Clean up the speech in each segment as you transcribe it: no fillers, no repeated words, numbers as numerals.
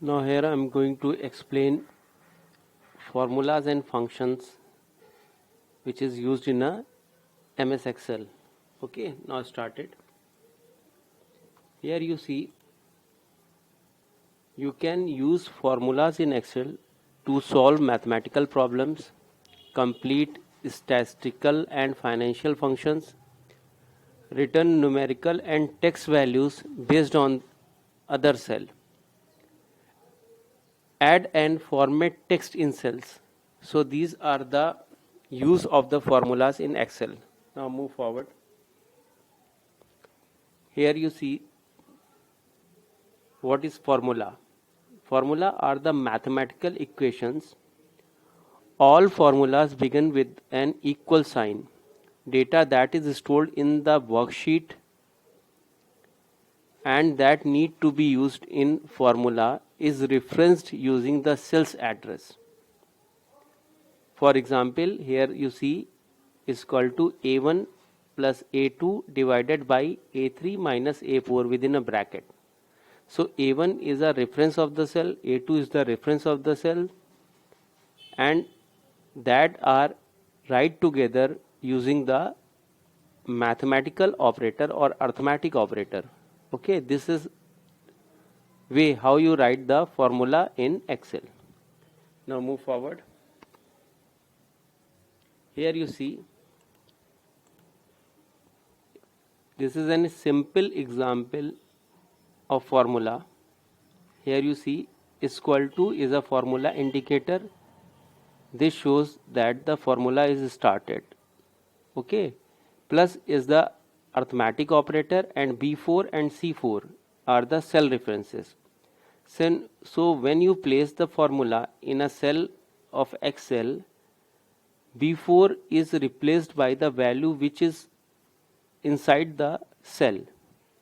Now here I am going to explain formulas and functions which is used in a MS Excel. Okay, now started. Here you see you can use formulas in Excel to solve mathematical problems, complete statistical and financial functions, return numerical and text values based on other cell, add and format text in cells. So these are the use of the formulas in Excel. Now move forward. Here you see what is formula. Formula are the mathematical equations. All formulas begin with an equal sign. Data that is stored in the worksheet and that need to be used in formula is referenced using the cell's address. For example, here you see is equal to A1 plus A2 divided by A3 minus A4 within a bracket. So A1 is a reference of the cell, A2 is the reference of the cell, and that are write together using the mathematical operator or arithmetic operator. Okay, this is way how you write the formula in Excel. Now move forward. Here you see this is a simple example of formula. Here you see is equal to is a formula indicator. This shows that the formula is started. Okay, plus is the arithmetic operator, and B4 and C4 are the cell references. So when you place the formula in a cell of Excel, B4 is replaced by the value which is inside the cell,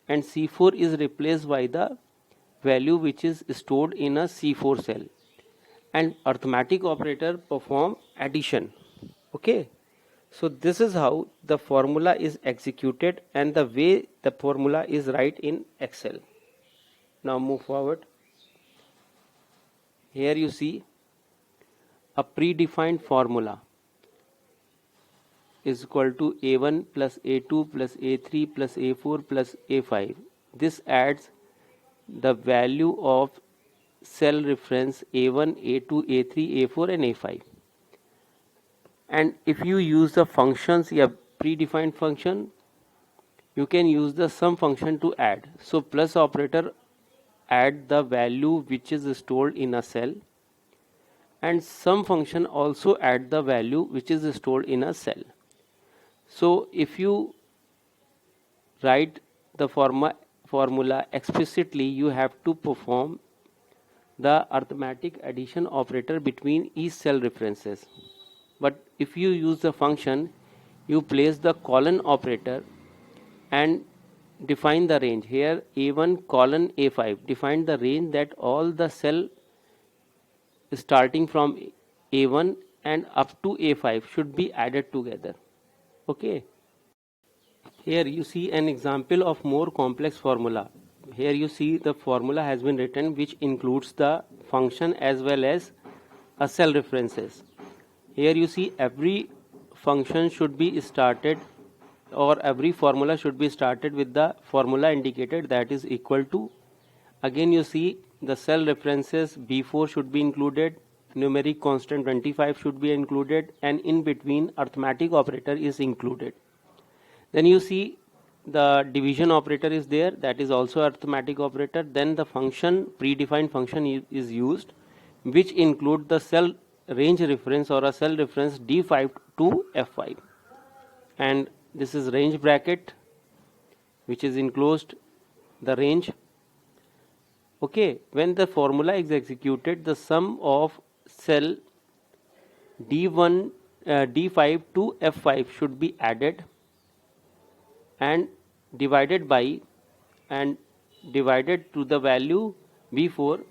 and C4 is replaced by the value which is stored in a C4 cell, and arithmetic operator perform addition. Okay, so this is how the formula is executed and the way the formula is write in Excel. Now move forward. Here you see a predefined formula is equal to A1 plus A2 plus A3 plus A4 plus A5. This adds the value of cell reference A1, A2, A3, A4 and A5. And if you use the functions, a predefined function, you can use the sum function to add. So plus operator add the value which is stored in a cell, and sum function also add the value which is stored in a cell. So if you write the formula explicitly, you have to perform the arithmetic addition operator between each cell references. But if you use the function, you place the colon operator and define the range. Here A1 colon A5 define the range that all the cell starting from A1 and up to A5 should be added together. Okay, here you see an example of more complex formula. Here you see the formula has been written which includes the function as well as a cell references. Here you see every function should be started, or every formula should be started with the formula indicated, that is equal to. Again you see the cell references B4 should be included, numeric constant 25 should be included, and in between arithmetic operator is included. Then you see the division operator is there, that is also arithmetic operator. Then the function, predefined function is used, which include the cell range reference or a cell reference D5 to F5, and this is range bracket which is enclosed the range. Okay, when the formula is executed, the sum of cell D1 D5 to F5 should be added and divided by and divided to the value B4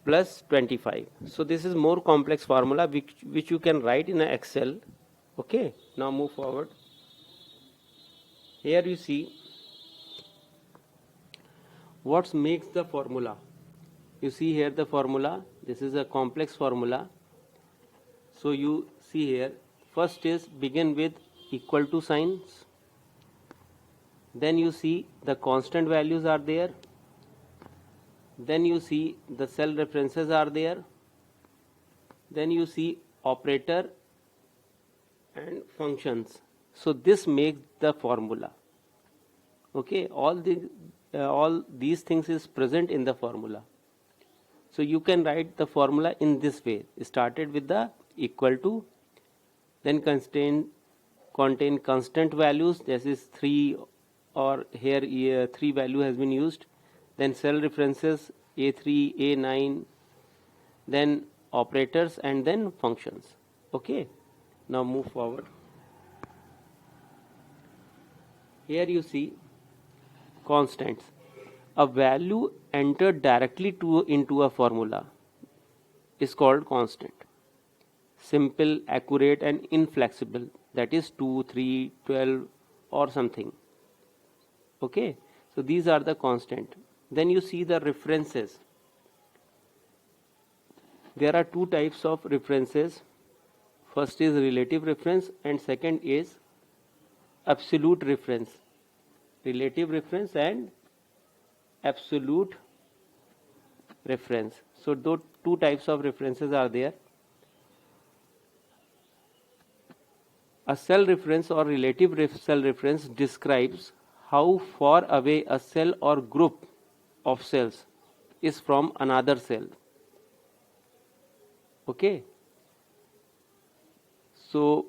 plus 25. So this is more complex formula which you can write in a Excel. Okay, now move forward. Here you see what makes the formula. You see here the formula. This is a complex formula. So you see here, first is begin with equal to signs. Then you see the constant values are there. Then you see the cell references are there. Then you see operator and functions. So this makes the formula. Okay, all these things is present in the formula. So you can write the formula in this way. Started with the equal to, then contain constant values. This is 3, or here 3 value has been used. Then cell references A3, A9, then operators, and then functions. Okay, now move forward. Here you see constants. A value entered directly into a formula is called constant. Simple, accurate, and inflexible. That is 2, 3, 12, or something. Okay, so these are the constant. Then you see the references. There are 2 types of references. First is relative reference and second is absolute reference. Relative reference and absolute reference. So those 2 types of references are there. A cell reference or relative cell reference describes how far away a cell or group of cells is from another cell. Okay, so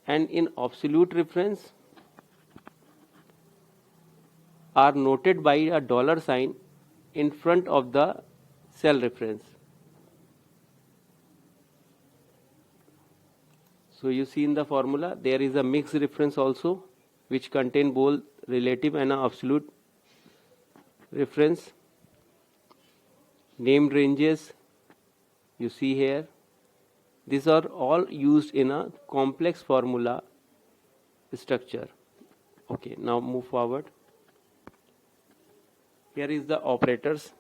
and in absolute reference are noted by a $sign in front of the cell reference. So you see in the formula there is a mixed reference also, which contain both relative and absolute reference. Named ranges you see here. These are all used in a complex formula structure. Okay, now move forward. Here is the operators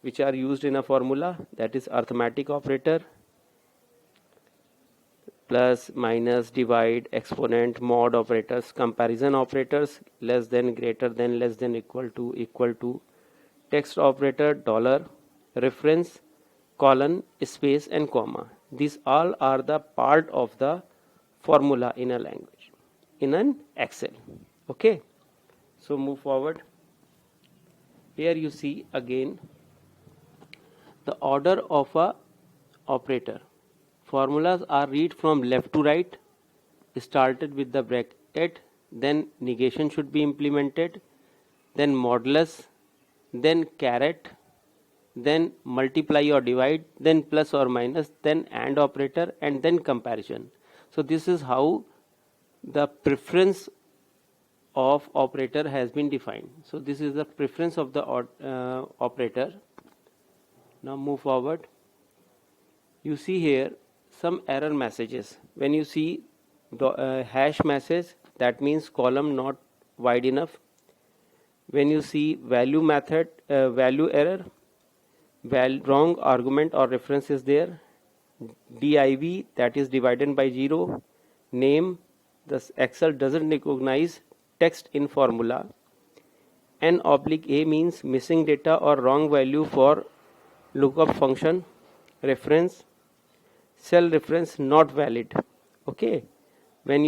which are used in a formula, that is arithmetic operator, plus, minus, divide, exponent, mod operators, comparison operators, less than, greater than, less than, equal to, text operator, dollar, reference, colon, space, and comma. These all are the part of the formula in a language, in an Excel. Okay, so move forward. Here you see again the order of a operator. Formulas are read from left to right, started with the bracket, then negation should be implemented, then modulus, then caret, then multiply or divide, then plus or minus, then AND operator, and then comparison. So this is how the preference of operator has been defined. So this is the preference of the operator. Now move forward. You see here some error messages. When you see the hash message, that means column not wide enough. When you see value method, value error, wrong argument or reference is there. div, that is divided by 0. Name, the Excel doesn't recognize text in formula. N/A means missing data or wrong value for lookup function. Reference, cell reference not valid. Okay, when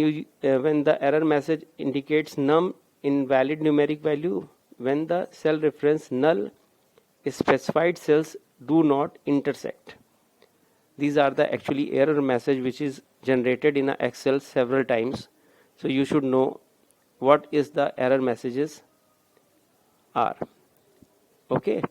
the error message indicates num, invalid numeric value. When the cell reference null, specified cells do not intersect. These are the actually error message which is generated in a Excel several times. So you should know what is the error messages are. Okay.